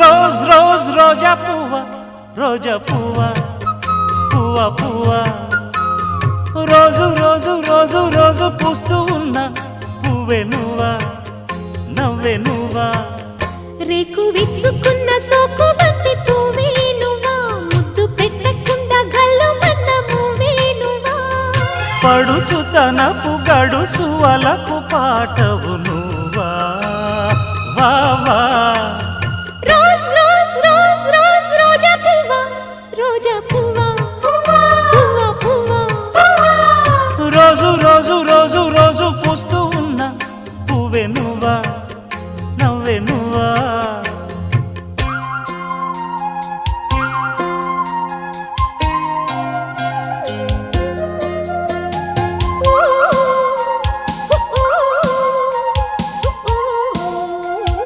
rose rose rose రోజా పువ్వ రోజా పువ్వ పువ్వ పువ్వ రోజు రోజు రోజు రోజు పూస్తూ ఉన్న పువ్వే నువ్వా నవ్వే నువ్వా రేకు విచ్చుకున్న సోకు బంతి పువ్వే నువ్వా ముద్దు పెట్టకుండా గల్లు మన్న పువ్వే నువ్వా పడుచుతనపు గడుసు అలకు పాటవు నువ్వా వా వా రోజ్ రోజ్ రోజ్ రోజ్ రోజా పువ్వ రోజా పువ్వ పువ్వ పువ్వ రోజు రోజు రోజు రోజు పూస్తూ ఉన్న పువ్వే నువ్వా నవ్వే నువ్వా